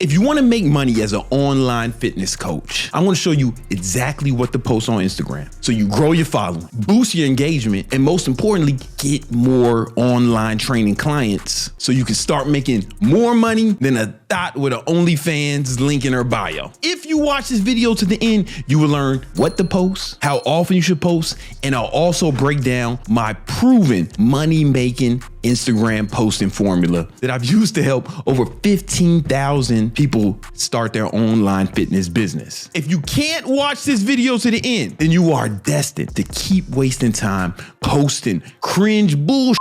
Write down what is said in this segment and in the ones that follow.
If you want to make money as an online fitness coach, I want to show you exactly what to post on Instagram so you grow your following, boost your engagement, and most importantly, get more online training clients so you can start making more money than a thot with an OnlyFans link in her bio. If you watch this video to the end, you will learn what to post, how often you should post, and I'll also break down my proven money-making Instagram posting formula that I've used to help over 15,000 people start their online fitness business. If you can't watch this video to the end, then you are destined to keep wasting time posting cringe bullshit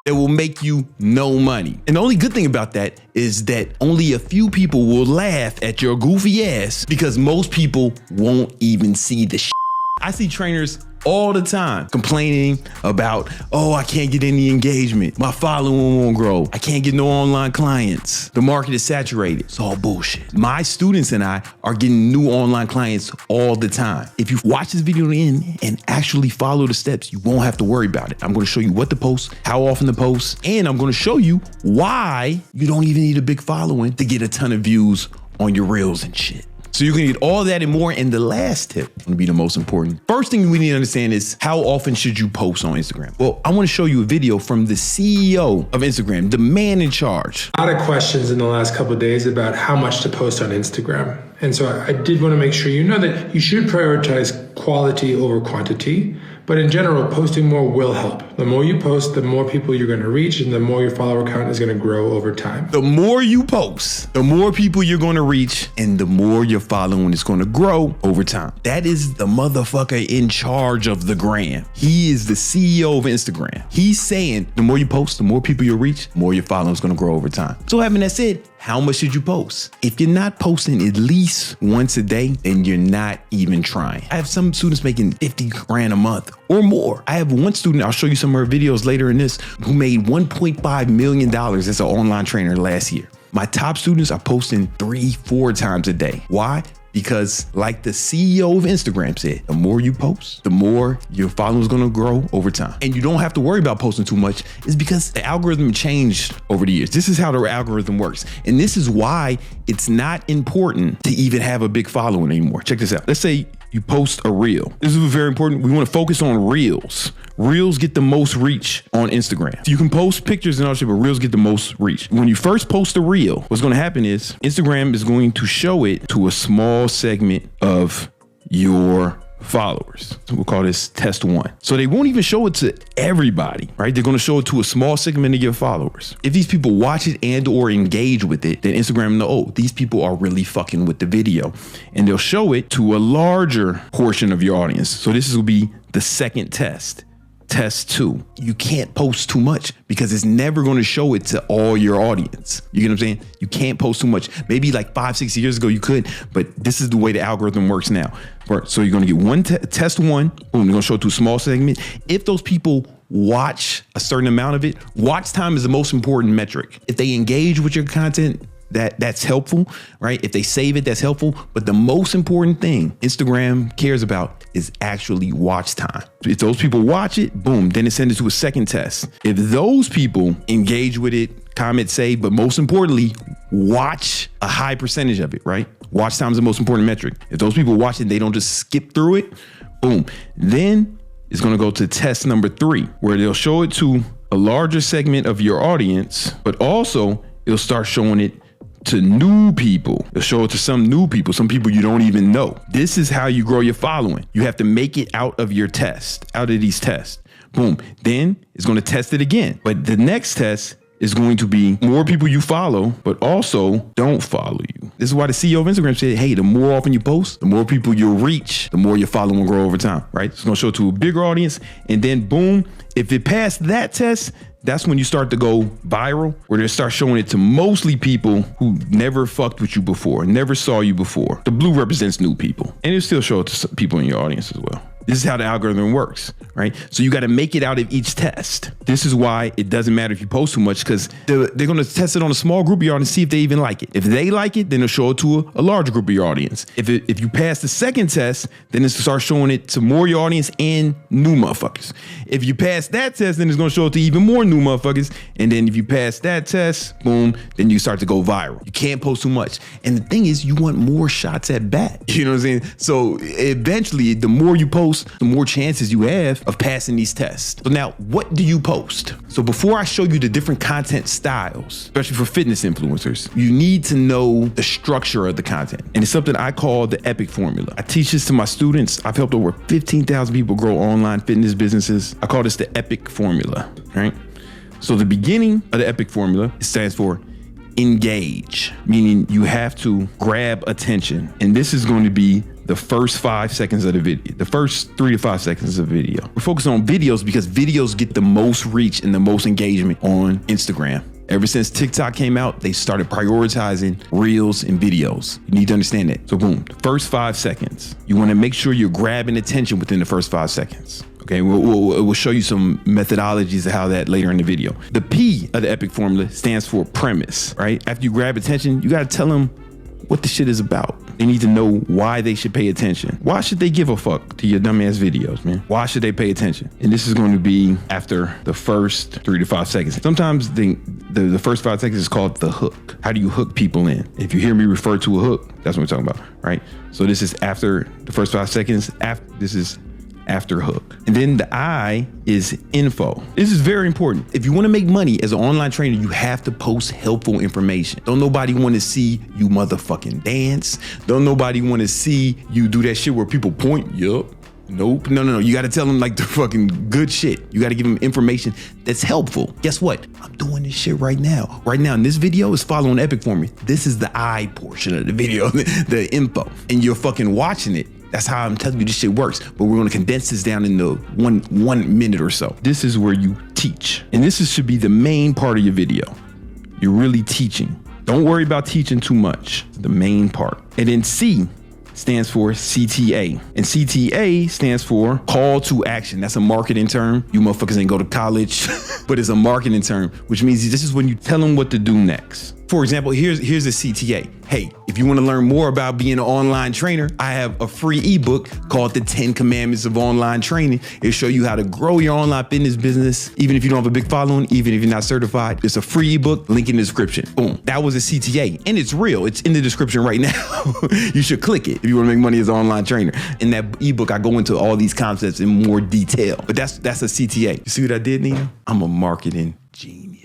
that will make you no money. And the only good thing about that is that only a few people will laugh at your goofy ass because most people won't even see the shit. I see trainers all the time complaining about, oh, I can't get any engagement. My following won't grow. I can't get no online clients. The market is saturated. It's all bullshit. My students and I are getting new online clients all the time. If you watch this video to the end and actually follow the steps, you won't have to worry about it. I'm going to show you what to post, how often to post, and I'm going to show you why you don't even need a big following to get a ton of views on your reels and shit. So you're gonna get all that and more. And the last tip is gonna be the most important. First thing we need to understand is how often should you post on Instagram? Well, I wanna show you a video from the CEO of Instagram, the man in charge. A lot of questions in the last couple of days about how much to post on Instagram. And so I did wanna make sure you know that you should prioritize quality over quantity. But in general, posting more will help. The more you post, the more people you're gonna reach and the more your follower count is gonna grow over time. The more you post, the more people you're gonna reach and the more your following is gonna grow over time. That is the motherfucker in charge of the gram. He is the CEO of Instagram. He's saying the more you post, the more people you'll reach, the more your following is gonna grow over time. So having that said, how much should you post? If you're not posting at least once a day, then you're not even trying. I have some students making 50 grand a month or more. I have one student, I'll show you some of her videos later in this, who made $1.5 million as an online trainer last year. My top students are posting 3-4 times a day. Why? Because like the CEO of Instagram said, the more you post, the more your following is gonna grow over time. And you don't have to worry about posting too much. It's because the algorithm changed over the years. This is how the algorithm works. And this is why it's not important to even have a big following anymore. Check this out. Let's say you post a reel. This is very important. We want to focus on reels. Reels get the most reach on Instagram. You can post pictures and all shit, but reels get the most reach. When you first post a reel, what's going to happen is Instagram is going to show it to a small segment of your followers. So we'll call this test 1. So they won't even show it to everybody, right? They're going to show it to a small segment of your followers. If these people watch it and or engage with it, then Instagram know, oh, these people are really fucking with the video. And they'll show it to a larger portion of your audience. So this will be the second test. Test 2. You can't post too much because it's never going to show it to all your audience. You get what I'm saying? You can't post too much. Maybe like 5-6 years ago you could, but this is the way the algorithm works now. So you're going to get one test 1. Boom, you're going to show it to a small segment. If those people watch a certain amount of it, watch time is the most important metric. If they engage with your content, that's helpful, right? If they save it, that's helpful. But the most important thing Instagram cares about is actually watch time. If those people watch it, boom, then it sends it to a second test. If those people engage with it, comment, save, but most importantly, watch a high percentage of it, right? Watch time is the most important metric. If those people watch it, they don't just skip through it, boom. Then it's gonna go to test number 3, where they'll show it to a larger segment of your audience, but also it'll start showing it to new people. They'll show it to some new people, some people you don't even know. This is how you grow your following. You have to make it out of your test, out of these tests. Boom. Then it's going to test it again. But the next test is going to be more people you follow, but also don't follow you. This is why the CEO of Instagram said, hey, the more often you post, the more people you'll reach, the more your following will grow over time, right? It's going to show it to a bigger audience. And then boom, if it passed that test, that's when you start to go viral, where they start showing it to mostly people who never fucked with you before, never saw you before. The blue represents new people, and it'll still show it to people in your audience as well. This is how the algorithm works, right? So you got to make it out of each test. This is why it doesn't matter if you post too much, because they're going to test it on a small group of your audience, see if they even like it. If they like it, then they'll show it to a larger group of your audience. If you pass the second test, then it's to start showing it to more of your audience and new motherfuckers. If you pass that test, then it's going to show it to even more new motherfuckers. And then if you pass that test, boom, then you start to go viral. You can't post too much. And the thing is, you want more shots at bat. You know what I'm saying? So eventually, the more you post, the more chances you have of passing these tests. So now, what do you post? So before I show you the different content styles, especially for fitness influencers, you need to know the structure of the content. And it's something I call the EPIC formula. I teach this to my students. I've helped over 15,000 people grow online fitness businesses. I call this the EPIC formula, right? So the beginning of the EPIC formula, it stands for engage, meaning you have to grab attention. And this is going to be the first 5 seconds of the video, the first 3 to 5 seconds of the video. We're focused on videos because videos get the most reach and the most engagement on Instagram. Ever since TikTok came out, they started prioritizing reels and videos. You need to understand that. So boom, the first 5 seconds. You want to make sure you're grabbing attention within the first 5 seconds. Okay, we'll show you some methodologies of how that later in the video. The P of the EPIC formula stands for premise, right? After you grab attention, you got to tell them what the shit is about. They need to know why they should pay attention. Why should they give a fuck to your dumbass videos, man? Why should they pay attention? And this is going to be after the first 3 to 5 seconds. Sometimes the first 5 seconds is called the hook. How do you hook people in? If you hear me refer to a hook, that's what we're talking about, right? So this is after the first 5 seconds. This is after hook. And then the I is info. This is very important. If you want to make money as an online trainer, you have to post helpful information. Don't nobody want to see you motherfucking dance. Don't nobody want to see you do that shit where people point. Yup. Nope. No. You got to tell them like the fucking good shit. You got to give them information that's helpful. Guess what? I'm doing this shit right now. Right now in this video is following EPIC formula. This is the I portion of the video, the info. And you're fucking watching it. That's how I'm telling you this shit works. But we're going to condense this down into one minute or so. This is where you teach. And should be the main part of your video. You're really teaching. Don't worry about teaching too much. It's the main part. And then C stands for CTA. And CTA stands for call to action. That's a marketing term. You motherfuckers ain't go to college, but it's a marketing term, which means this is when you tell them what to do next. For example, here's a CTA. Hey, if you want to learn more about being an online trainer, I have a free ebook called The 10 Commandments of Online Training. It'll show you how to grow your online fitness business, even if you don't have a big following, even if you're not certified. It's a free ebook, link in the description. Boom. That was a CTA, and it's real. It's in the description right now. You should click it if you want to make money as an online trainer. In that ebook, I go into all these concepts in more detail, but that's a CTA. You see what I did, Nina? I'm a marketing genius.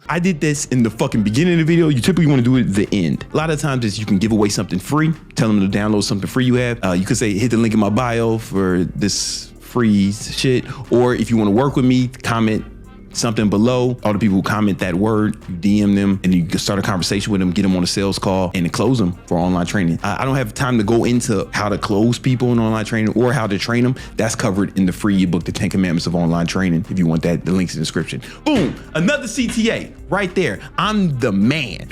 I did this in the fucking beginning of the video. You typically want to do it at the end. A lot of times you can give away something free, tell them to download something free you have. You could say, hit the link in my bio for this free shit. Or if you want to work with me, comment something below. All the people who comment that word, you DM them and you can start a conversation with them, get them on a sales call and then close them for online training. I don't have time to go into how to close people in online training or how to train them. That's covered in the free ebook, The 10 Commandments of Online Training. If you want that, the link's in the description. Boom, another CTA right there. I'm the man.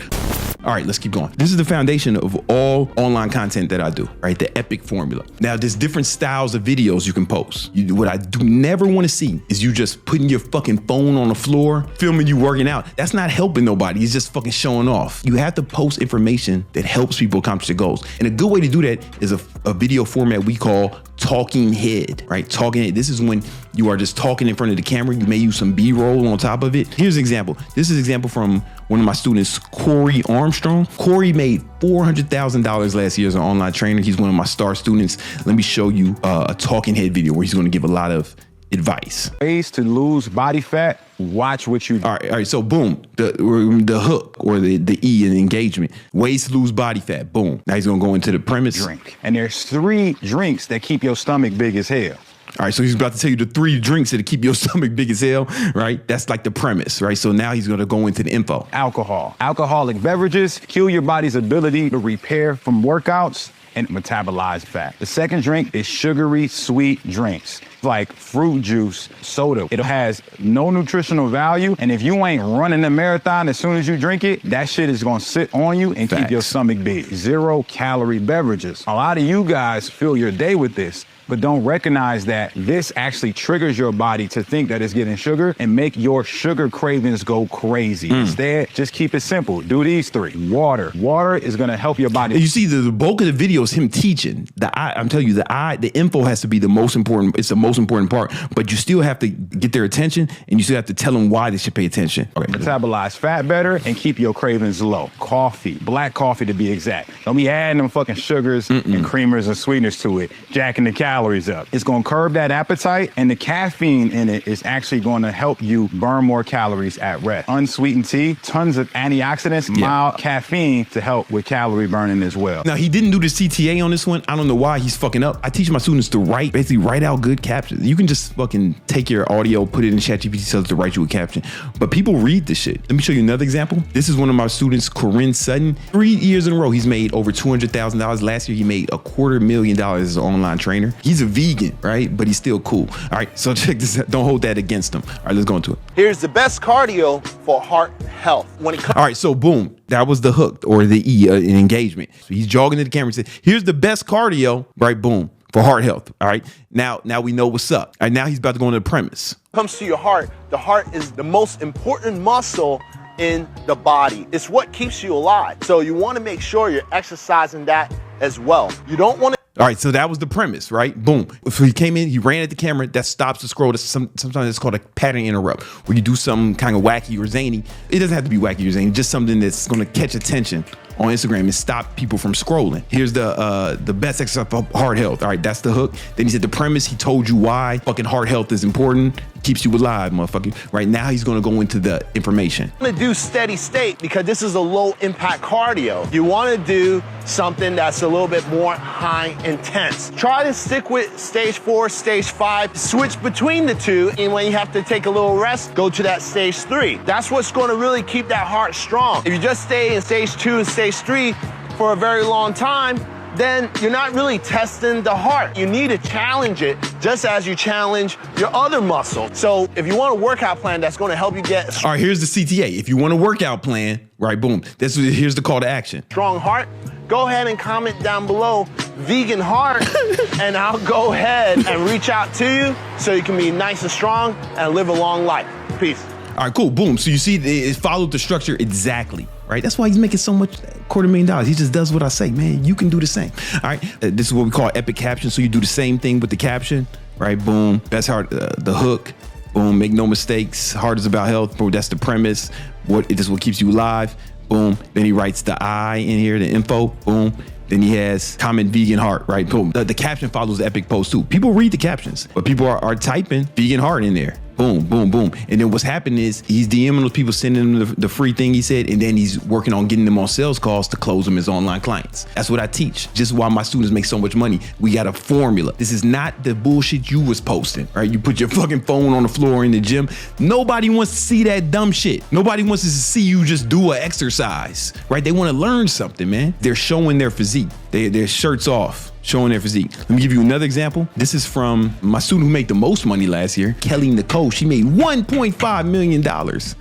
All right, let's keep going. This is the foundation of all online content that I do, right? The EPIC formula. Now, there's different styles of videos you can post. What I do never want to see is you just putting your fucking phone on the floor, filming you working out. That's not helping nobody. It's just fucking showing off. You have to post information that helps people accomplish their goals. And a good way to do that is a video format we call talking head, right? Talking head. This is when you are just talking in front of the camera. You may use some B-roll on top of it. Here's an example. This is an example from one of my students, Corey Armstrong. Corey made $400,000 last year as an online trainer. He's one of my star students. Let me show you a talking head video where he's going to give a lot of advice. Ways to lose body fat. Watch what you do. All right. So boom, the hook or the E in engagement. Ways to lose body fat. Boom. Now he's going to go into the premise. Drink. And there's 3 drinks that keep your stomach big as hell. All right, so he's about to tell you the 3 drinks that keep your stomach big as hell, right? That's like the premise, right? So now he's gonna go into the info. Alcohol. Alcoholic beverages kill your body's ability to repair from workouts and metabolize fat. The second drink is sugary, sweet drinks. like fruit juice, soda. It has no nutritional value. And if you ain't running the marathon as soon as you drink it, that shit is gonna sit on you and keep your stomach big. 0-calorie beverages. A lot of you guys fill your day with this, but don't recognize that this actually triggers your body to think that it's getting sugar and make your sugar cravings go crazy. Instead, just keep it simple. Do these 3. Water. Water is gonna help your body. You see, the bulk of the video is him teaching. I'm telling you, the info has to be the most important. It's the most important part, but you still have to get their attention and you still have to tell them why they should pay attention. Okay. Metabolize fat better and keep your cravings low. Coffee, black coffee to be exact. Don't be adding them fucking sugars and creamers and sweeteners to it, jacking the calories up. It's gonna curb that appetite, and the caffeine in it is actually gonna help you burn more calories at rest. Unsweetened tea, tons of antioxidants, mild caffeine to help with calorie burning as well. Now, he didn't do the CTA on this one. I don't know why he's fucking up. I teach my students to basically write out good captions. You can just fucking take your audio, put it in ChatGPT, tell it to write you a caption. But people read this shit. Let me show you another example. This is one of my students, Corinne Sutton. 3 years in a row, he's made over $200,000. Last year, he made $250,000 as an online trainer. He's a vegan, right? But he's still cool. All right, so check this out. Don't hold that against him. All right, let's go into it. Here's the best cardio for heart health. When it comes All right, so boom. That was the hook or the E in engagement. So he's jogging to the camera and said, here's the best cardio, right? Boom. For heart health. All right. Now we know what's up. All right, now he's about to go into the premise. comes to your heart, the heart is the most important muscle in the body. It's what keeps you alive. So you want to make sure you're exercising that as well. You don't want to. All right, so that was the premise, right? Boom. So he came in, he ran at the camera, that stops the scroll. Sometimes it's called a pattern interrupt, where you do something kind of wacky or zany. It doesn't have to be wacky or zany, just something that's going to catch attention on Instagram and stop people from scrolling. Here's the best exercise for heart health. All right, that's the hook. Then he said the premise, he told you why fucking heart health is important, keeps you alive, motherfucker. Right now he's gonna go into the information. You want to do steady state because this is a low impact cardio. You want to do something that's a little bit more high intense. Try to stick with stage 4, stage 5, switch between the two, and when you have to take a little rest, go to that stage 3. That's what's going to really keep that heart strong. If you just stay in stage 2 and stage 3 for a very long time, then you're not really testing the heart. You need to challenge it just as you challenge your other muscle. So if you want a workout plan that's going to help you get All right, here's the CTA. If you want a workout plan, right, boom, here's the call to action. Strong heart, go ahead and comment down below, vegan heart, and I'll go ahead and reach out to you so you can be nice and strong and live a long life. Peace. All right, cool, boom. So you see, it followed the structure exactly, right? That's why he's making so much, $250,000. He just does what I say, man. You can do the same. All right, this is what we call epic caption. So you do the same thing with the caption, right? Boom, best heart, the hook, boom, make no mistakes. Heart is about health, bro. That's the premise. This is what keeps you alive. Boom. Then he writes the I in here, the info. Boom. Then he has comment vegan heart, right? Boom. The caption follows the epic post too. People read the captions, but people are typing vegan heart in there. Boom, boom, boom. And then what's happening is he's DMing those people, sending them the free thing he said, and then he's working on getting them on sales calls to close them as online clients. That's what I teach. Just why my students make so much money. We got a formula. This is not the bullshit you was posting, right? You put your fucking phone on the floor in the gym. Nobody wants to see that dumb shit. Nobody wants to see you just do an exercise, right? They want to learn something, man. They're showing their physique. Their shirts off, showing their physique. Let me give you another example. This is from my student who made the most money last year, Kelly Nicole. She made $1.5 million.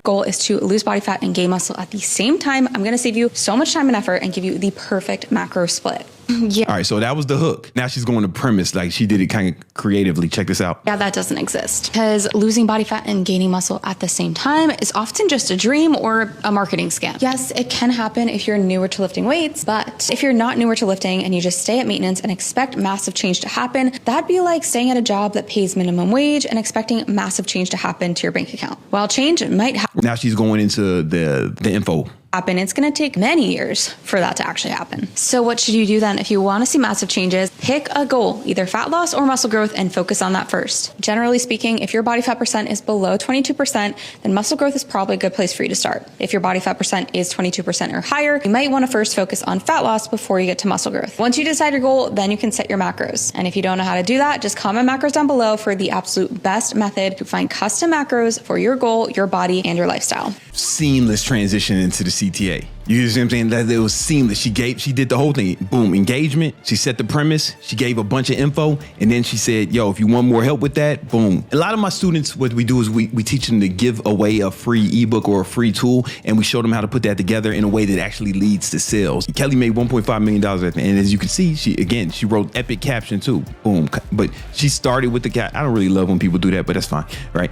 Goal is to lose body fat and gain muscle at the same time. I'm gonna save you so much time and effort and give you the perfect macro split. Yeah. All right, so that was the hook. Now she's going to premise, like she did it kind of creatively. Check this out. Yeah, that doesn't exist because losing body fat and gaining muscle at the same time is often just a dream or a marketing scam. Yes, it can happen if you're newer to lifting weights, but if you're not newer to lifting and you just stay at maintenance and expect massive change to happen, that'd be like staying at a job that pays minimum wage and expecting massive change to happen to your bank account. While change might happen. Now she's going into the info. It's going to take many years for that to actually happen. So what should you do then if you want to see massive changes? Pick a goal, either fat loss or muscle growth, and focus on that first. Generally speaking, if your body fat percent is below 22%, then muscle growth is probably a good place for you to start. If your body fat percent is 22% or higher, you might want to first focus on fat loss before you get to muscle growth. Once you decide your goal, then you can set your macros. And if you don't know how to do that, just comment macros down below for the absolute best method to find custom macros for your goal, your body, and your lifestyle. Seamless transition into the CTA. You see what I'm saying? That it was seamless. She did the whole thing. Boom, engagement. She set the premise. She gave a bunch of info. And then she said, yo, if you want more help with that, boom. A lot of my students, what we do is we teach them to give away a free ebook or a free tool. And we show them how to put that together in a way that actually leads to sales. Kelly made $1.5 million at the end. And as you can see, she wrote epic caption too. Boom. But she started with the I don't really love when people do that, but that's fine, right?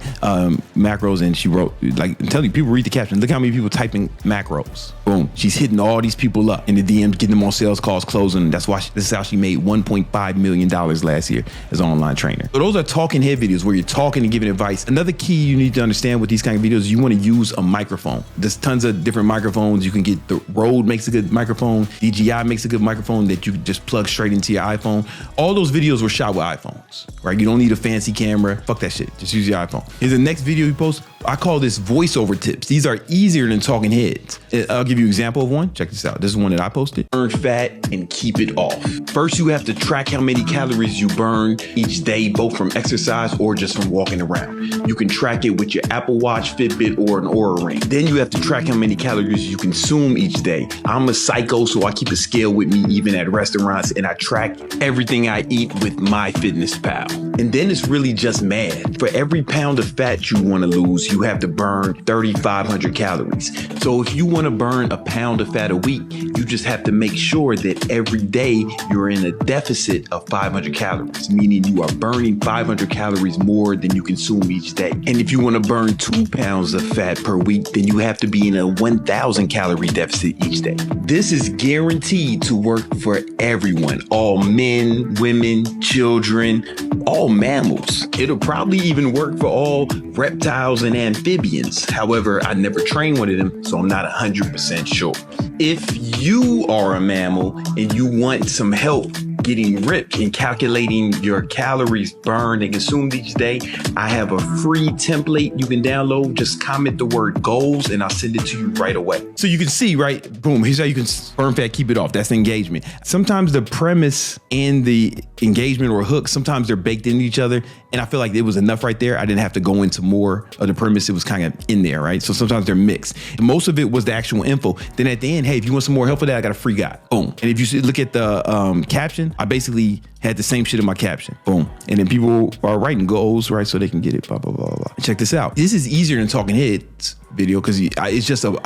Macros, and she wrote, like, I'm telling you, people read the caption. Look how many people typing macros. Boom. She's hitting all these people up in the DMs, getting them on sales calls, closing. This is how she made $1.5 million last year as an online trainer. So those are talking head videos where you're talking and giving advice. Another key you need to understand with these kind of videos is you want to use a microphone. There's tons of different microphones. You can get the Rode makes a good microphone. DJI makes a good microphone that you can just plug straight into your iPhone. All those videos were shot with iPhones, right? You don't need a fancy camera. Fuck that shit. Just use your iPhone. Here's the next video you post. I call this voiceover tips. These are easier than talking heads. I'll give you an example of one. Check this out. This is one that I posted. Burn fat and keep it off. First, you have to track how many calories you burn each day, both from exercise or just from walking around. You can track it with your Apple Watch, Fitbit, or an Oura Ring. Then you have to track how many calories you consume each day. I'm a psycho, so I keep a scale with me even at restaurants, and I track everything I eat with MyFitnessPal. And then it's really just math. For every pound of fat you want to lose, you have to burn 3,500 calories. So if you want to burn a pound of fat a week, you just have to make sure that every day you're in a deficit of 500 calories, meaning you are burning 500 calories more than you consume each day. And if you want to burn 2 pounds of fat per week, then you have to be in a 1,000 calorie deficit each day. This is guaranteed to work for everyone, all men, women, children, all mammals. It'll probably even work for all reptiles and amphibians. However, I never trained one of them, so I'm not 100% sure. If you are a mammal and you want some help getting ripped and calculating your calories burned and consumed each day, I have a free template you can download. Just comment the word goals and I'll send it to you right away. So you can see, right? Boom. Here's how you can burn fat, keep it off. That's the engagement. Sometimes the premise and the engagement or hook, sometimes they're baked into each other. And I feel like it was enough right there. I didn't have to go into more of the premise. It was kind of in there, right? So sometimes they're mixed. And most of it was the actual info. Then at the end, hey, if you want some more help with that, I got a free guide. Boom. And if you look at the caption, I basically had the same shit in my caption. Boom. And then people are writing goals, right? So they can get it, blah, blah, blah, blah. Check this out. This is easier than talking heads video because I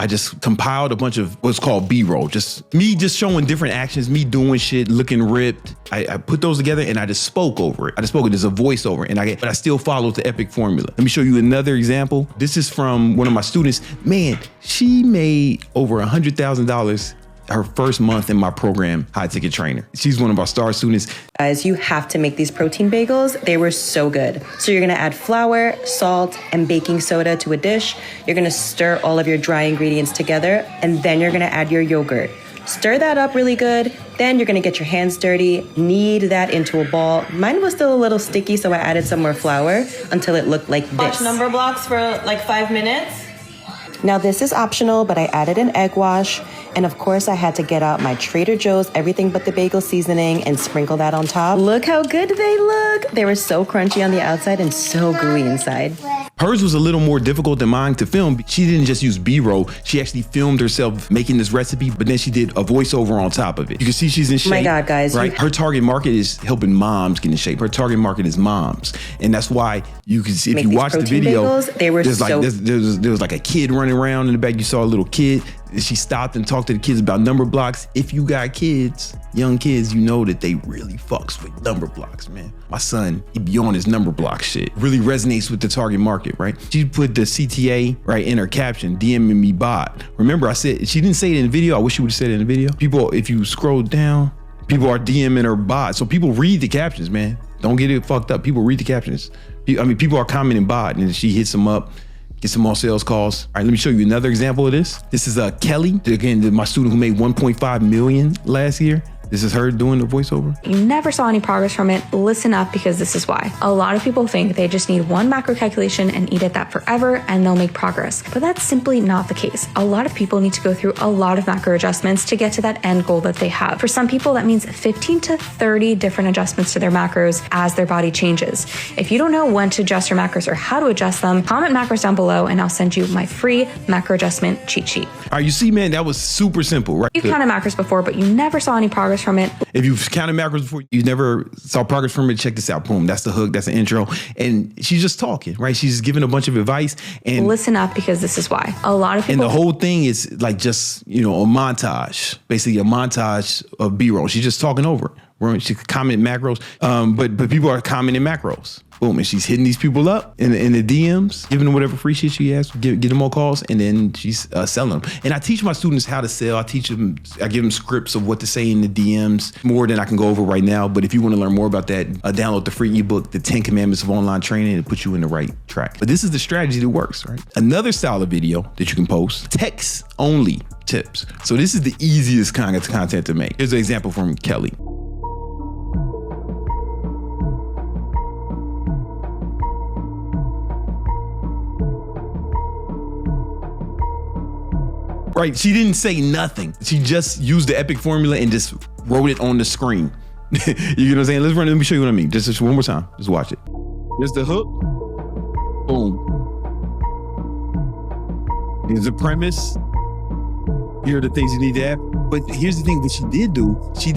just compiled a bunch of what's called B-roll. Just me just showing different actions, me doing shit, looking ripped. I put those together and I just spoke over it. There's a voiceover but I still followed the epic formula. Let me show you another example. This is from one of my students. Man, she made over $100,000 her first month in my program, High Ticket Trainer. She's one of our star students. Guys, you have to make these protein bagels. They were so good. So you're gonna add flour, salt, and baking soda to a dish. You're gonna stir all of your dry ingredients together, and then you're gonna add your yogurt. Stir that up really good. Then you're gonna get your hands dirty, knead that into a ball. Mine was still a little sticky, so I added some more flour until it looked like this. Watch number blocks for like 5 minutes. Now this is optional, but I added an egg wash. And of course I had to get out my Trader Joe's everything but the bagel seasoning and sprinkle that on top. Look how good they look. They were so crunchy on the outside and so gooey inside. Hers was a little more difficult than mine to film. She didn't just use B-roll. She actually filmed herself making this recipe, but then she did a voiceover on top of it. You can see she's in shape. My God, guys. Right? Her target market is helping moms get in shape. Her target market is moms. And that's why you can see, if you watch the video, bagels, they were there was like a kid running around in the back. You saw a little kid. She stopped and talked to the kids about number blocks. If you got kids, young kids, you know that they really fucks with number blocks, man. My son, he be on his number block shit. Really resonates with the target market, right? She put the CTA right in her caption, DMing me bot. Remember I said, she didn't say it in the video. I wish she would have said it in the video. People, if you scroll down, people are DMing her bot. So people read the captions, man. Don't get it fucked up. People read the captions. I mean, people are commenting bot and she hits them up. Get some more sales calls. All right, let me show you another example of this. This is Kelly, again, my student who made $1.5 million last year. This is her doing the voiceover. You never saw any progress from it. Listen up, because this is why. A lot of people think they just need one macro calculation and eat at that forever and they'll make progress. But that's simply not the case. A lot of people need to go through a lot of macro adjustments to get to that end goal that they have. For some people, that means 15 to 30 different adjustments to their macros as their body changes. If you don't know when to adjust your macros or how to adjust them, comment macros down below and I'll send you my free macro adjustment cheat sheet. All right, you see, man, that was super simple, right? You counted macros before, but you never saw any progress from it. If you've counted macros before, you never saw progress from it, check this out. Boom, that's the hook, that's the intro. And she's just talking, right? She's giving a bunch of advice. And listen up, because this is why. A lot of people... And the whole thing is like just, a montage, basically a montage of B-roll. She's just talking over it. She could comment macros, but people are commenting macros. Boom, and she's hitting these people up in the DMs, giving them whatever free shit she has, get them more calls, and then she's selling them. And I teach my students how to sell. I give them scripts of what to say in the DMs, more than I can go over right now. But if you want to learn more about that, download the free ebook, The 10 Commandments of Online Training, and put you in the right track. But this is the strategy that works, right? Another style of video that you can post, text only tips. So this is the easiest kind of content to make. Here's an example from Kelly. Right, she didn't say nothing. She just used the epic formula and just wrote it on the screen. You know what I'm saying? Let me show you what I mean. Just one more time. Just watch it. Here's the hook. Boom. Here's the premise. Here are the things you need to have. But here's the thing that she did do. She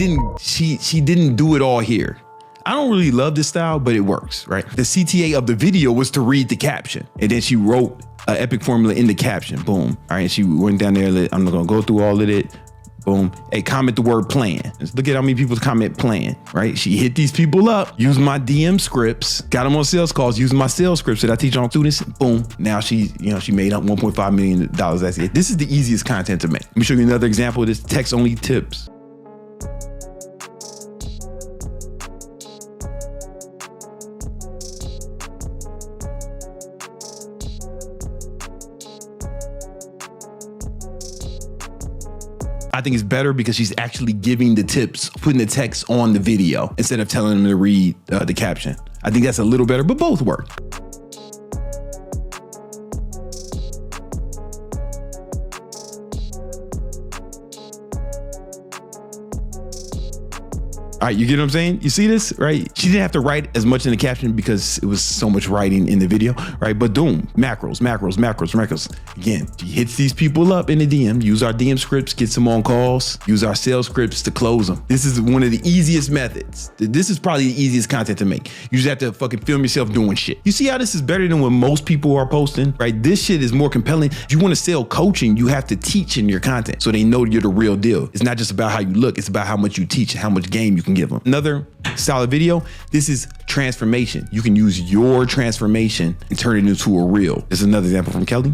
didn't do it all here. I don't really love this style, but it works, right? The CTA of the video was to read the caption, and then she wrote an epic formula in the caption. Boom. All right, she went down there. I'm not gonna go through all of it. Boom. Hey, comment the word plan. Let's look at how many people comment plan, right? She hit these people up, used my DM scripts, got them on sales calls, using my sales scripts that I teach on students. Boom. Now she made up $1.5 million. That's it. This is the easiest content to make. Let me show you another example of this text only tips. I think it's better because she's actually giving the tips, putting the text on the video instead of telling them to read the caption. I think that's a little better, but both work. All right, you get what I'm saying? You see this, right? She didn't have to write as much in the caption because it was so much writing in the video, right? But boom, macros. Again, she hits these people up in the DM, use our DM scripts, get some on calls, use our sales scripts to close them. This is one of the easiest methods. This is probably the easiest content to make. You just have to fucking film yourself doing shit. You see how this is better than what most people are posting, right? This shit is more compelling. If you want to sell coaching, you have to teach in your content so they know you're the real deal. It's not just about how you look, it's about how much you teach and how much game you can give them. Another style of video, this is transformation. You can use your transformation and turn it into a reel. This is another example from Kelly.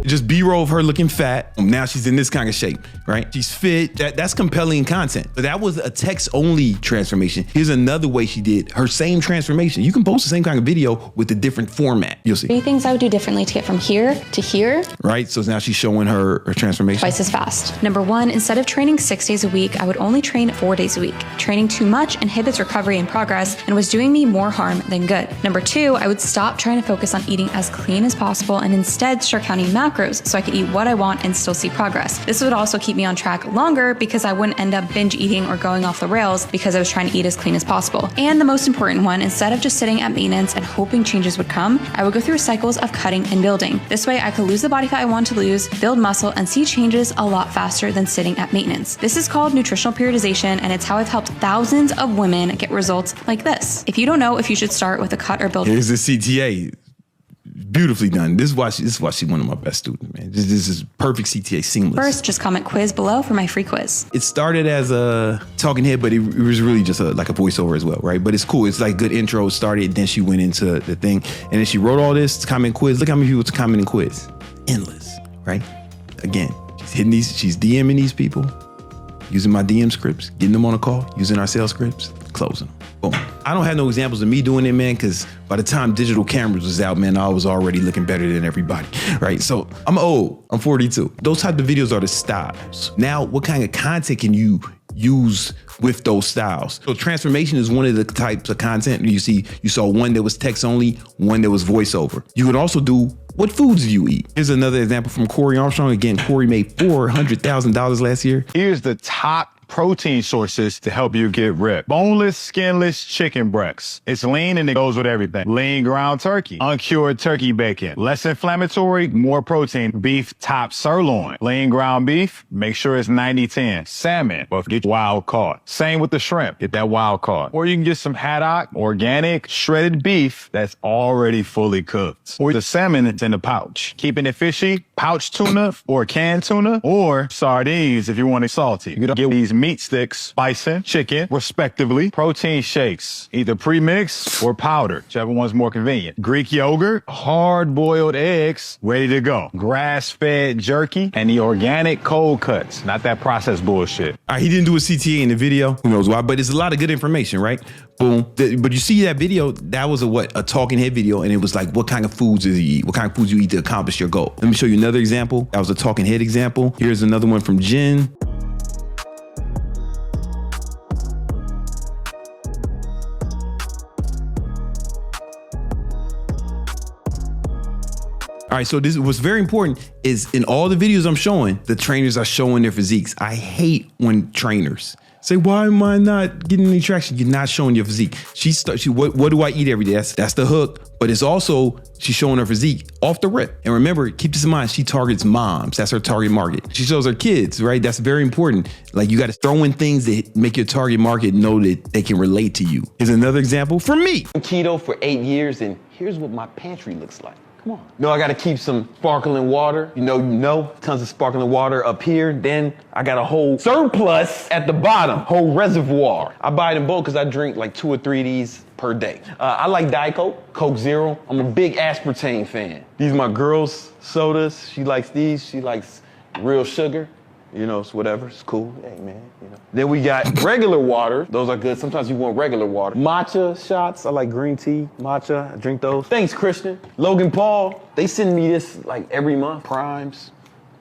Just B-roll of her looking fat. Now she's in this kind of shape, right? She's fit. That's compelling content. But that was a text-only transformation. Here's another way she did her same transformation. You can post the same kind of video with a different format. You'll see. 3 things I would do differently to get from here to here. Right, so now she's showing her transformation. Twice as fast. Number 1, instead of training 6 days a week, I would only train 4 days a week. Training too much inhibits recovery and progress and was doing me more harm than good. Number 2, I would stop trying to focus on eating as clean as possible and instead start counting macros so I could eat what I want and still see progress. This would also keep me on track longer because I wouldn't end up binge eating or going off the rails because I was trying to eat as clean as possible. And the most important one, instead of just sitting at maintenance and hoping changes would come, I would go through cycles of cutting and building. This way I could lose the body fat I want to lose, build muscle, and see changes a lot faster than sitting at maintenance. This is called nutritional periodization, and it's how I've helped thousands of women get results like this. If you don't know if you should start with a cut or build. Here's the CTA. Beautifully done. This is why she's one of my best students, man. This is perfect CTA, seamless. First, just comment quiz below for my free quiz. It started as a talking head, but it was really just like a voiceover as well, right? But it's cool. It's like good intro. It started, then she went into the thing, and then she wrote all this comment quiz. Look how many people commenting quiz. Endless, right? Again, she's DMing these people, using my DM scripts, getting them on a call, using our sales scripts, closing them. Boom. I don't have no examples of me doing it, man, because by the time digital cameras was out, man, I was already looking better than everybody, right? So I'm old, I'm 42. Those type of videos are the styles. Now, what kind of content can you use with those styles? So transformation is one of the types of content. You saw one that was text only, one that was voiceover. You could also do, what foods do you eat? Here's another example from Corey Armstrong. Again, Corey made $400,000 last year. Here's the top protein sources to help you get ripped. Boneless, skinless chicken breasts. It's lean and it goes with everything. Lean ground turkey, uncured turkey bacon. Less inflammatory, more protein. Beef top sirloin. Lean ground beef, make sure it's 90-10. Salmon, but get wild caught. Same with the shrimp, get that wild caught. Or you can get some haddock, organic, shredded beef that's already fully cooked. Or the salmon that's in the pouch. Keeping it fishy, pouch tuna or canned tuna, or sardines if you want it salty. You can get these meat sticks, bison, chicken, respectively. Protein shakes, either pre-mixed or powdered, whichever one's more convenient. Greek yogurt, hard-boiled eggs, ready to go. Grass-fed jerky, and the organic cold cuts, not that processed bullshit. All right, he didn't do a CTA in the video. Who knows why? But it's a lot of good information, right? Boom. But you see that video, that was a talking head video, and it was like, what kind of foods do you eat? What kind of foods you eat to accomplish your goal? Let me show you another example. That was a talking head example. Here's another one from Jen. All right, so this what's very important is in all the videos I'm showing, the trainers are showing their physiques. I hate when trainers say, why am I not getting any traction? You're not showing your physique. What do I eat every day? That's the hook. But it's also, she's showing her physique off the rip. And remember, keep this in mind, she targets moms. That's her target market. She shows her kids, right? That's very important. Like, you got to throw in things that make your target market know that they can relate to you. Here's another example from me. Keto for 8 years, and here's what my pantry looks like. Come on. No, I gotta keep some sparkling water. You know, tons of sparkling water up here. Then I got a whole surplus at the bottom, whole reservoir. I buy it in bulk because I drink like 2 or 3 of these per day. I like Diet Coke, Coke Zero. I'm a big aspartame fan. These are my girl's sodas. She likes these. She likes real sugar. You know, it's whatever, it's cool. Hey, man, you know. Then we got regular water. Those are good. Sometimes you want regular water. Matcha shots. I like green tea, matcha. I drink those. Thanks, Christian. Logan Paul, they send me this like every month. Primes.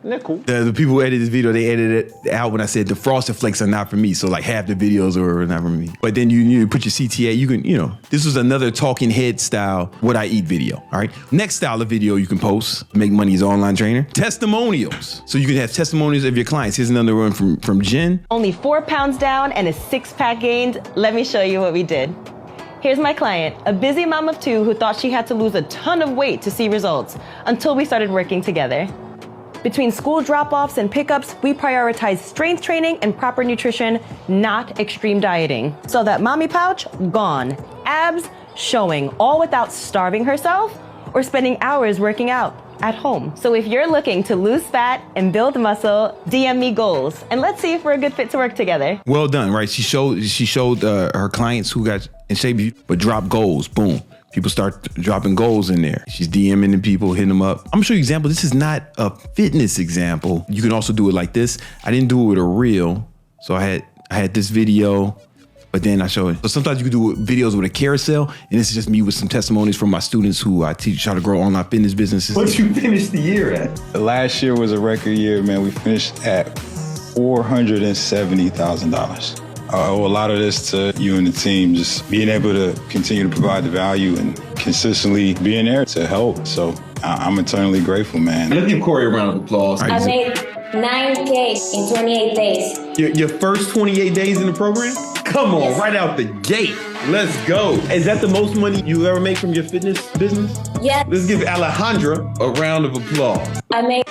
And they're cool. The people who edited this video, they edited it out when I said the Frosted Flakes are not for me. So like half the videos are not for me. But then you put your CTA, you can, this was another talking head style, what I eat video, all right? Next style of video you can post, make money as an online trainer. Testimonials. So you can have testimonials of your clients. Here's another one from Jen. Only 4 pounds down and a 6-pack gained. Let me show you what we did. Here's my client, a busy mom of 2 who thought she had to lose a ton of weight to see results until we started working together. Between school drop-offs and pickups, we prioritize strength training and proper nutrition, not extreme dieting. So that mommy pouch, gone. Abs, showing, all without starving herself or spending hours working out at home. So if you're looking to lose fat and build muscle, DM me goals, and let's see if we're a good fit to work together. Well done, right? She showed her clients who got in shape, but drop goals, boom. People start dropping goals in there. She's DMing the people, hitting them up. I'm gonna show you an example. This is not a fitness example. You can also do it like this. I didn't do it with a reel. So I had this video, but then I show it. So sometimes you can do videos with a carousel, and this is just me with some testimonies from my students who I teach how to grow online fitness businesses. What you finish the year at? Last year was a record year, man. We finished at $470,000. I owe a lot of this to you and the team, just being able to continue to provide the value and consistently being there to help. So I'm eternally grateful, man. Let's give Corey a round of applause. I made 9K in 28 days. Your first 28 days in the program? Come on, yes. Right out the gate. Let's go. Is that the most money you ever make from your fitness business? Yeah. Let's give Alejandra a round of applause.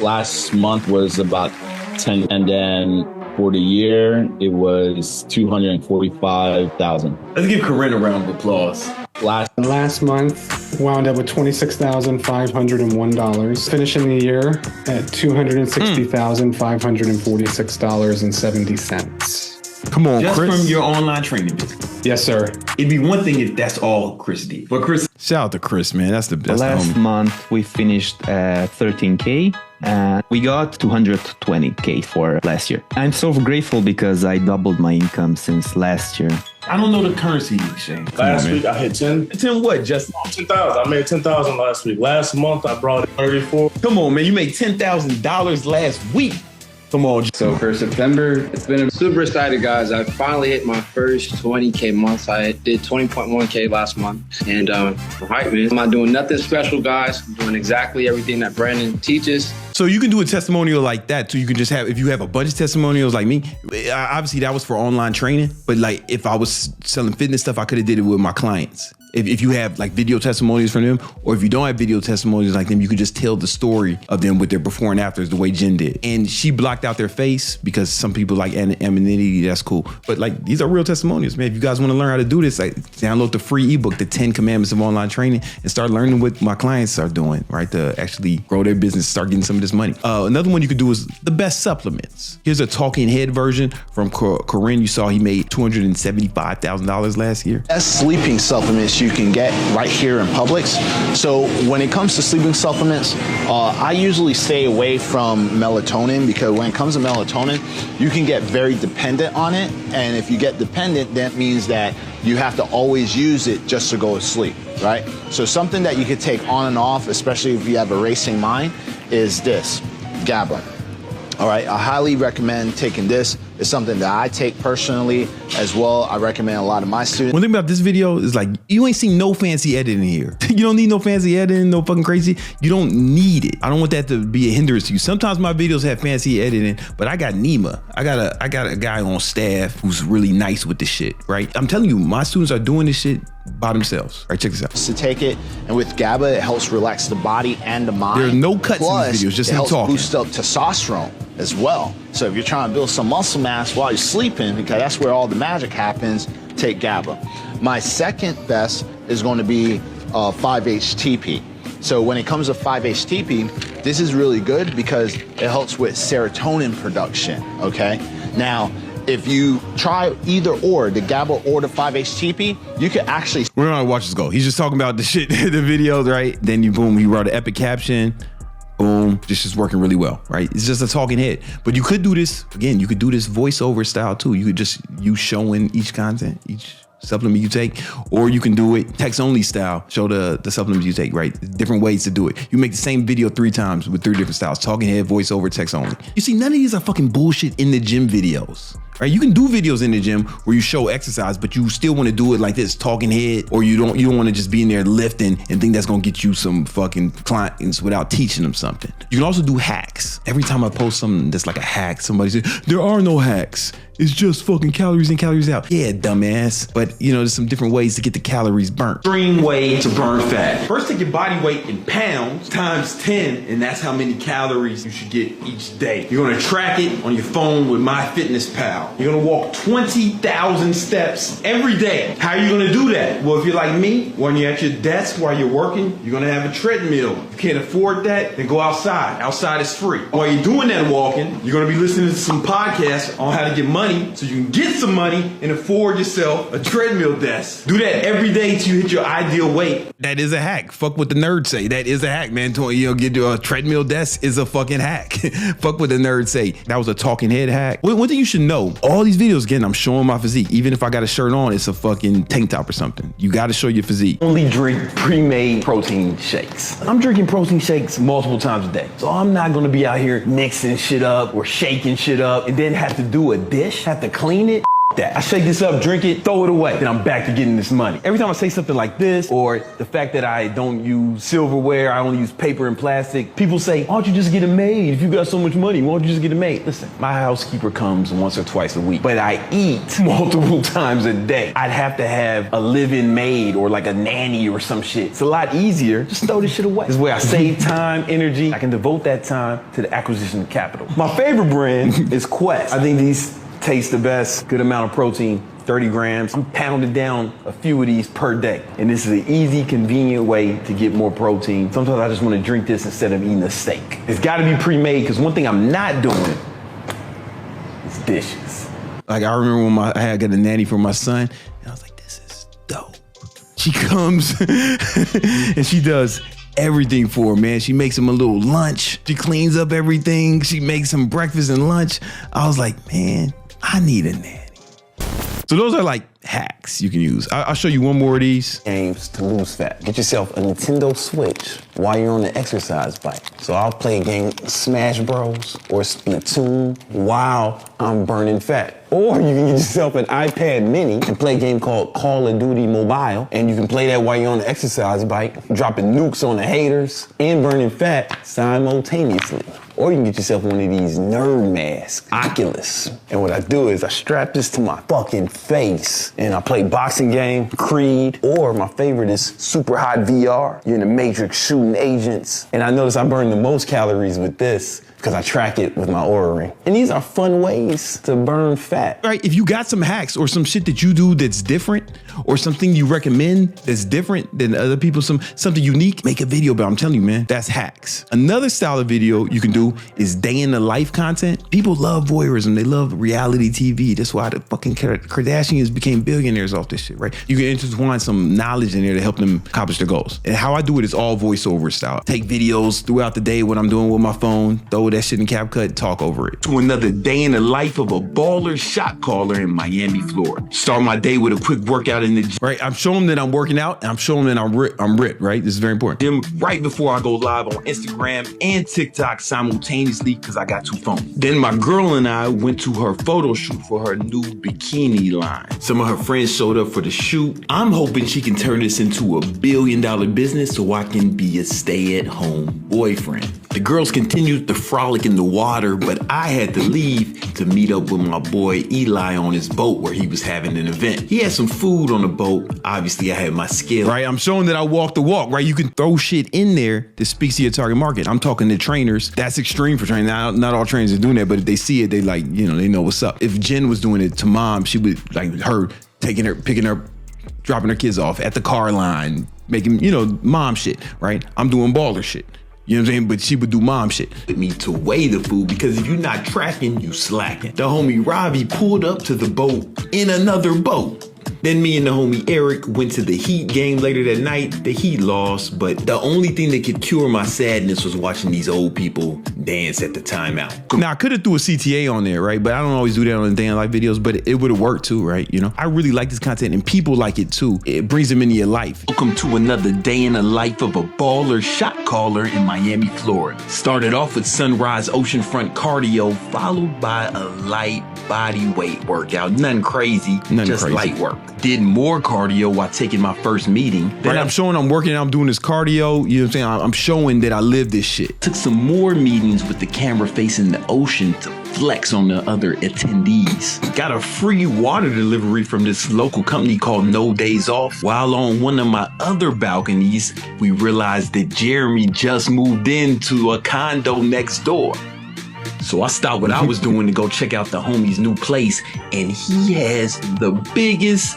Last month was about 10, and then for the year, it was $245,000. Let's give Corinne a round of applause. Last month, wound up with $26,501, finishing the year at $260,546.70. Come on, just Chris. From your online training business. Yes, sir. It'd be one thing if that's all Chris did. But Chris, shout out to Chris, man. That's the best. Last month, we finished at 13K. And we got 220K for last year. I'm so grateful because I doubled my income since last year. I don't know the currency exchange. Last week I hit 10. 10 what, Justin? 10,000. I made 10,000 last week. Last month I brought 34. Come on, man. You made $10,000 last week. Come on. So for September, it's been super excited, guys. I finally hit my first 20K month. I did 20.1K last month. And I'm hyped, man. I'm not doing nothing special, guys. I'm doing exactly everything that Brandon teaches. So you can do a testimonial like that too. You can just have, if you have a bunch of testimonials like me, obviously that was for online training, but like if I was selling fitness stuff, I could have did it with my clients. If you have like video testimonials from them, or if you don't have video testimonials like them, you can just tell the story of them with their before and afters the way Jen did. And she blocked out their face because some people like anonymity, that's cool. But like, these are real testimonials, man. If you guys want to learn how to do this, like download the free ebook, The 10 Commandments of Online Training, and start learning what my clients are doing, right? To actually grow their business, start getting some of this money. Another one you could do is the best supplements. Here's a talking head version from Corinne. You saw he made $275,000 last year. Best sleeping supplements you can get right here in Publix. So when it comes to sleeping supplements, I usually stay away from melatonin, because when it comes to melatonin, you can get very dependent on it. And if you get dependent, that means that you have to always use it just to go to sleep, right? So something that you could take on and off, especially if you have a racing mind, is this, GABA. All right, I highly recommend taking this. It's something that I take personally as well. I recommend a lot of my students. One thing about this video is like, you ain't seen no fancy editing here. You don't need no fancy editing, no fucking crazy. You don't need it. I don't want that to be a hindrance to you. Sometimes my videos have fancy editing, but I got Nima. I got a guy on staff who's really nice with this shit, right? I'm telling you, my students are doing this shit by themselves. All right, check this out. To take it, and with GABA, it helps relax the body and the mind. There's no cuts in these videos, just him talking. Boost up testosterone as well. So if you're trying to build some muscle mass while you're sleeping, because that's where all the magic happens, take GABA. My second best is going to be 5-HTP. So when it comes to 5-HTP, this is really good because it helps with serotonin production, okay? Now, if you try either or, the GABA or the 5-HTP, you can actually... We're gonna watch this go. He's just talking about the shit, the videos, right? Then you, boom, he wrote an epic caption. Boom, this is working really well, right? It's just a talking head. But you could do this, again, you could do this voiceover style too. You could just, you showing each content, each supplement you take, or you can do it text only style, show the supplements you take, right? Different ways to do it. You make the same video 3 times with 3 different styles, talking head, voiceover, text only. You see, none of these are fucking bullshit in the gym videos, right? You can do videos in the gym where you show exercise, but you still want to do it like this, talking head, or you don't want to just be in there lifting and think that's gonna get you some fucking clients without teaching them something. You can also do hacks. Every time I post something that's like a hack, somebody says, there are no hacks. It's just fucking calories in, calories out. Yeah, dumbass. But you know, there's some different ways to get the calories burnt. Extreme way to burn fat. First, take your body weight in pounds times 10, and that's how many calories you should get each day. You're gonna track it on your phone with MyFitnessPal. You're gonna walk 20,000 steps every day. How are you gonna do that? Well, if you're like me, when you're at your desk while you're working, you're gonna have a treadmill. If you can't afford that, then go outside. Outside is free. While you're doing that walking, you're gonna be listening to some podcasts on how to get money, so you can get some money and afford yourself a treadmill desk. Do that every day till you hit your ideal weight. That is a hack. Fuck what the nerds say. That is a hack, man. You know, get a treadmill desk is a fucking hack. Fuck what the nerds say. That was a talking head hack. One thing you should know, all these videos, again, I'm showing my physique. Even if I got a shirt on, it's a fucking tank top or something. You got to show your physique. Only drink pre-made protein shakes. I'm drinking protein shakes multiple times a day. So I'm not gonna be out here mixing shit up or shaking shit up and then have to do a dish, have to clean it. That. I shake this up, drink it, throw it away. Then I'm back to getting this money. Every time I say something like this, or the fact that I don't use silverware, I only use paper and plastic, people say, why don't you just get it made? If you got so much money, why don't you just get it made? Listen, my housekeeper comes once or twice a week, but I eat multiple times a day. I'd have to have a live-in maid or like a nanny or some shit. It's a lot easier. Just throw this shit away. This is where I save time, energy. I can devote that time to the acquisition of capital. My favorite brand is Quest. I think these taste the best, good amount of protein, 30 grams. I'm pounding down a few of these per day. And this is an easy, convenient way to get more protein. Sometimes I just want to drink this instead of eating a steak. It's got to be pre-made, because one thing I'm not doing is dishes. Like I remember when I got a nanny for my son, and I was like, this is dope. She comes and she does everything for him, man. She makes him a little lunch. She cleans up everything. She makes him breakfast and lunch. I was like, man, I need a nanny. So those are like hacks you can use. I'll show you one more of these. Games to lose fat. Get yourself a Nintendo Switch while you're on the exercise bike. So I'll play a game Smash Bros or Splatoon while I'm burning fat. Or you can get yourself an iPad mini and play a game called Call of Duty Mobile. And you can play that while you're on the exercise bike, dropping nukes on the haters and burning fat simultaneously. Or you can get yourself one of these nerd masks, Oculus. And what I do is I strap this to my fucking face and I play boxing game, Creed, or my favorite is Super Hot VR. You're in the Matrix shooting agents. And I notice I burn the most calories with this because I track it with my Oura Ring. And these are fun ways to burn fat. Right, if you got some hacks or some shit that you do that's different or something you recommend that's different than other people, something unique, make a video about it. I'm telling you, man, that's hacks. Another style of video you can do is day in the life content. People love voyeurism. They love reality TV. That's why the fucking Kardashians became billionaires off this shit, right? You can intertwine some knowledge in there to help them accomplish their goals. And how I do it is all voiceover style. Take videos throughout the day, what I'm doing with my phone, throw that shit in CapCut, talk over it. To another day in the life of a baller shot caller in Miami, Florida. Start my day with a quick workout in the gym. Right, I'm showing that I'm working out and I'm showing that I'm ripped, right? This is very important. Gym right before I go live on Instagram and TikTok simultaneously because I got 2 phones. Then my girl and I went to her photo shoot for her new bikini line. Some of her friends showed up for the shoot. I'm hoping she can turn this into a $1 billion business so I can be a stay-at-home boyfriend. The girls continued to frolic in the water, but I had to leave to meet up with my boy Eli on his boat where he was having an event. He had some food on the boat. Obviously, I had my skill. Right, I'm showing that I walk the walk, right? You can throw shit in there that speaks to your target market. I'm talking to trainers. That's extreme for training. Not all trainers are doing that, but if they see it, they like, they know what's up. If Jen was doing it to mom, she would like her picking her, dropping her kids off at the car line, making, mom shit, right? I'm doing baller shit. You know what I'm saying? But she would do mom shit. With me to weigh the food because if you're not tracking, you slacking. The homie Robbie pulled up to the boat in another boat. Then me and the homie Eric went to the Heat game later that night. The Heat lost, but the only thing that could cure my sadness was watching these old people dance at the timeout. Now, I could have threw a CTA on there, right? But I don't always do that on the day in life videos, but it would have worked too, right? I really like this content and people like it too. It brings them into your life. Welcome to another day in the life of a baller shot caller in Miami, Florida. Started off with sunrise oceanfront cardio, followed by a light body weight workout. Nothing crazy, just light work. Did more cardio while taking my first meeting. Then I'm showing I'm working out, I'm doing this cardio, you know what I'm saying? I'm showing that I live this shit. Took some more meetings with the camera facing the ocean to flex on the other attendees. Got a free water delivery from this local company called No Days Off. While on one of my other balconies, we realized that Jeremy just moved into a condo next door. So I stopped what I was doing to go check out the homie's new place, and he has the biggest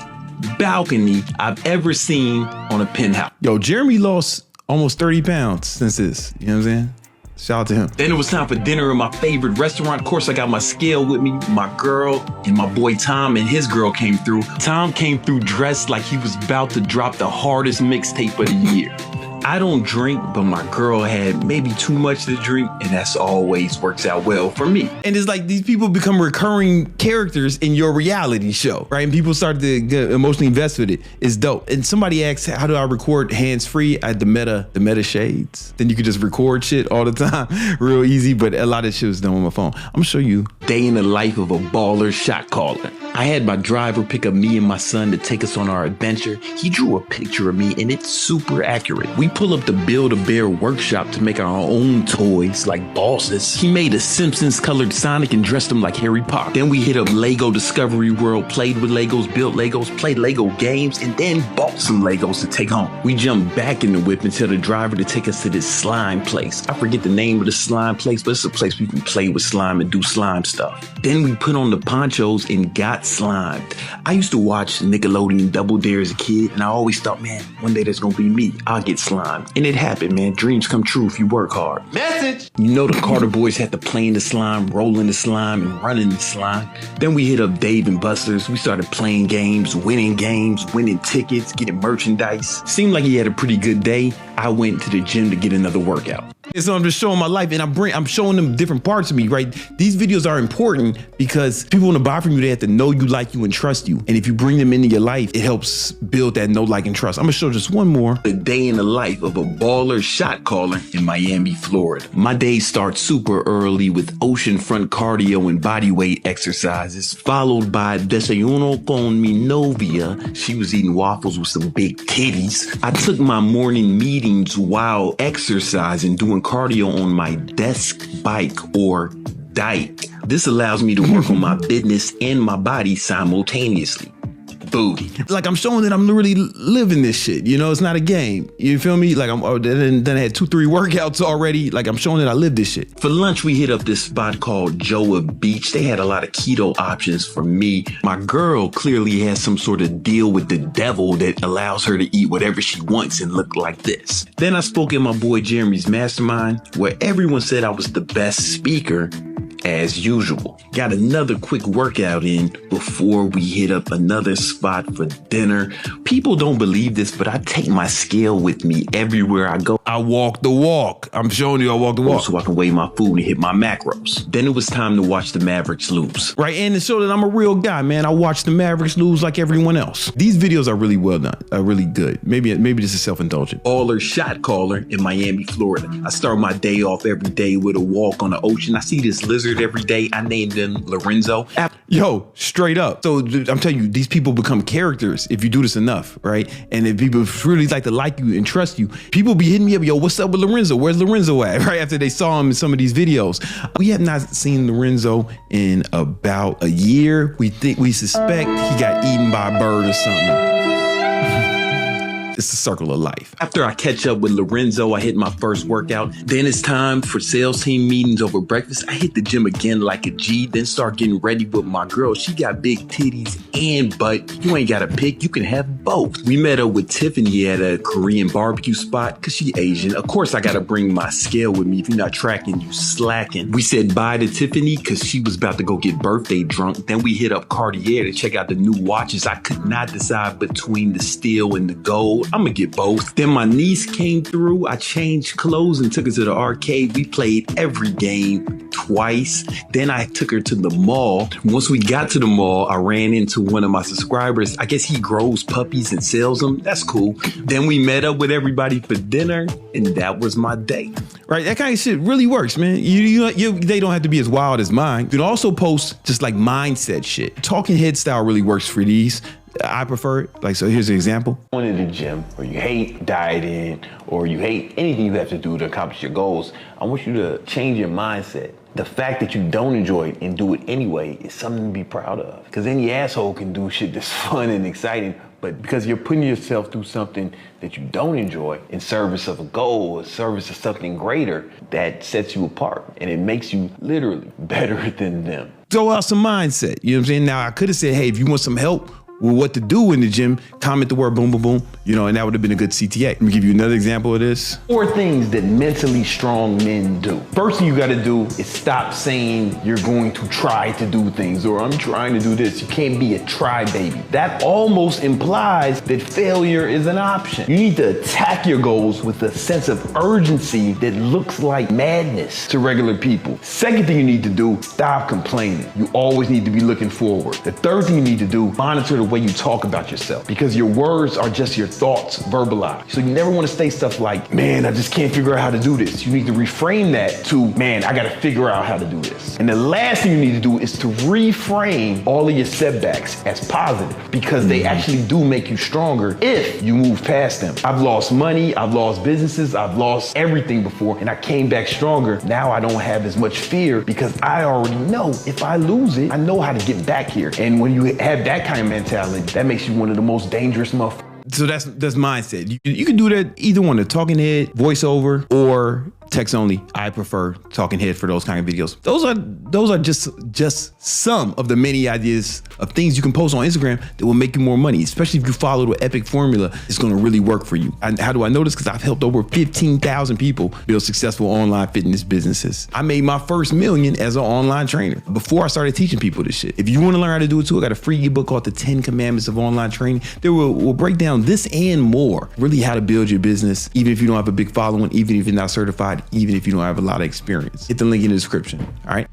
balcony I've ever seen on a penthouse. Yo, Jeremy lost almost 30 pounds since this, you know what I'm saying? Shout out to him. Then it was time for dinner in my favorite restaurant. Of course, I got my scale with me, my girl, and my boy Tom and his girl came through. Tom came through dressed like he was about to drop the hardest mixtape of the year. I don't drink, but my girl had maybe too much to drink, and that's always works out well for me. And it's like these people become recurring characters in your reality show, right? And people start to get emotionally invested with it. It's dope. And somebody asks, how do I record hands-free? I had the meta shades. Then you could just record shit all the time, real easy, but a lot of shit was done with my phone. I'm gonna show you. Day in the life of a baller shot caller. I had my driver pick up me and my son to take us on our adventure. He drew a picture of me and it's super accurate. We pull up the Build-A-Bear workshop to make our own toys like bosses. He made a Simpsons colored Sonic and dressed him like Harry Potter. Then we hit up Lego Discovery World, played with Legos, built Legos, played Lego games, and then bought some Legos to take home. We jumped back in the whip and tell the driver to take us to this slime place. I forget the name of the slime place, but it's a place we can play with slime and do slime stuff. Then we put on the ponchos and got slimed. I used to watch Nickelodeon Double Dare as a kid, and I always thought, man, one day that's gonna be me. I'll get slimed. And it happened, man. Dreams come true if you work hard. Message! You know the Carter boys had to play in the slime, roll in the slime, and run in the slime. Then we hit up Dave and Buster's. We started playing games, winning tickets, getting merchandise. Seemed like he had a pretty good day. I went to the gym to get another workout. And so I'm just showing my life, and I'm showing them different parts of me, right? These videos are important because people want to buy from you. They have to know you, like you, and trust you. And if you bring them into your life, it helps build that know, like, and trust. I'm gonna show just one more. The day in the life of a baller shot caller in Miami, Florida. My day starts super early with oceanfront cardio and bodyweight exercises, followed by desayuno con mi novia. She was eating waffles with some big titties. I took my morning meetings while exercising, doing cardio on my desk bike or dike. This allows me to work on my fitness and my body simultaneously. Booty. Like, I'm showing that I'm really living this shit. You know, it's not a game. You feel me? Like, then I had 2-3 workouts already. Like, I'm showing that I live this shit. For lunch, we hit up this spot called Joa Beach. They had a lot of keto options for me. My girl clearly has some sort of deal with the devil that allows her to eat whatever she wants and look like this. Then I spoke in my boy Jeremy's mastermind, where everyone said I was the best speaker as usual. Got another quick workout in before we hit up another spot for dinner. People don't believe this, but I take my scale with me everywhere I go. I walk the walk. I'm showing you I walk the walk. So I can weigh my food and hit my macros. Then it was time to watch the Mavericks lose. Right, and to show that I'm a real guy, man. I watch the Mavericks lose like everyone else. These videos are really well done, are really good. Maybe this is self-indulgent. Baller shot caller in Miami, Florida. I start my day off every day with a walk on the ocean. I see this lizard every day. I named him Lorenzo. Yo, straight up. So I'm telling you, these people become characters if you do this enough, right? And if people really like to like you and trust you, people be hitting me up, yo, what's up with Lorenzo? Where's Lorenzo at? Right after they saw him in some of these videos. We have not seen Lorenzo in about a year. We suspect he got eaten by a bird or something. It's the circle of life. After I catch up with Lorenzo, I hit my first workout. Then it's time for sales team meetings over breakfast. I hit the gym again like a G, then start getting ready with my girl. She got big titties and butt. You ain't got to pick, you can have both. We met up with Tiffany at a Korean barbecue spot because she Asian. Of course, I got to bring my scale with me. If you're not tracking, you slacking. We said bye to Tiffany because she was about to go get birthday drunk. Then we hit up Cartier to check out the new watches. I could not decide between the steel and the gold. I'm gonna get both. Then my niece came through. I changed clothes and took her to the arcade. We played every game twice. Then I took her to the mall. Once we got to the mall, I ran into one of my subscribers. I guess he grows puppies and sells them. That's cool. Then we met up with everybody for dinner, and that was my day. Right, that kind of shit really works, man. They don't have to be as wild as mine. You can also post just like mindset shit. Talking head style really works for these. I prefer it. Like, so here's an example. Going to the gym, or you hate dieting, or you hate anything you have to do to accomplish your goals, I want you to change your mindset. The fact that you don't enjoy it and do it anyway is something to be proud of. Because any asshole can do shit that's fun and exciting, but because you're putting yourself through something that you don't enjoy in service of a goal, or service of something greater, that sets you apart. And it makes you literally better than them. Throw out some mindset. You know what I'm saying? Now, I could have said, hey, if you want some help with what to do in the gym, comment the word boom, boom, boom, and that would have been a good CTA. Let me give you another example of this. 4 things that mentally strong men do. First thing you gotta do is stop saying you're going to try to do things, or I'm trying to do this. You can't be a try baby. That almost implies that failure is an option. You need to attack your goals with a sense of urgency that looks like madness to regular people. Second thing you need to do, stop complaining. You always need to be looking forward. The third thing you need to do, monitor the way you talk about yourself, because your words are just your thoughts verbalized. So you never want to say stuff like, man, I just can't figure out how to do this. You need to reframe that to, man, I got to figure out how to do this. And the last thing you need to do is to reframe all of your setbacks as positive, because they actually do make you stronger if you move past them. I've lost money, I've lost businesses, I've lost everything before, and I came back stronger. Now I don't have as much fear because I already know if I lose it, I know how to get back here. And when you have that kind of mentality, that makes you one of the most dangerous motherfuckers. So that's mindset. You can do that either one, the talking head, voiceover, or text only. I prefer talking head for those kind of videos. Those are just some of the many ideas of things you can post on Instagram that will make you more money, especially if you follow the epic formula. It's going to really work for you. And how do I know this? Because I've helped over 15,000 people build successful online fitness businesses. I made my first $1 million as an online trainer before I started teaching people this shit. If you want to learn how to do it too, I got a free ebook called The 10 Commandments of Online Training that will break down this and more, really how to build your business, even if you don't have a big following, even if you're not certified, even if you don't have a lot of experience. Hit the link in the description. All right.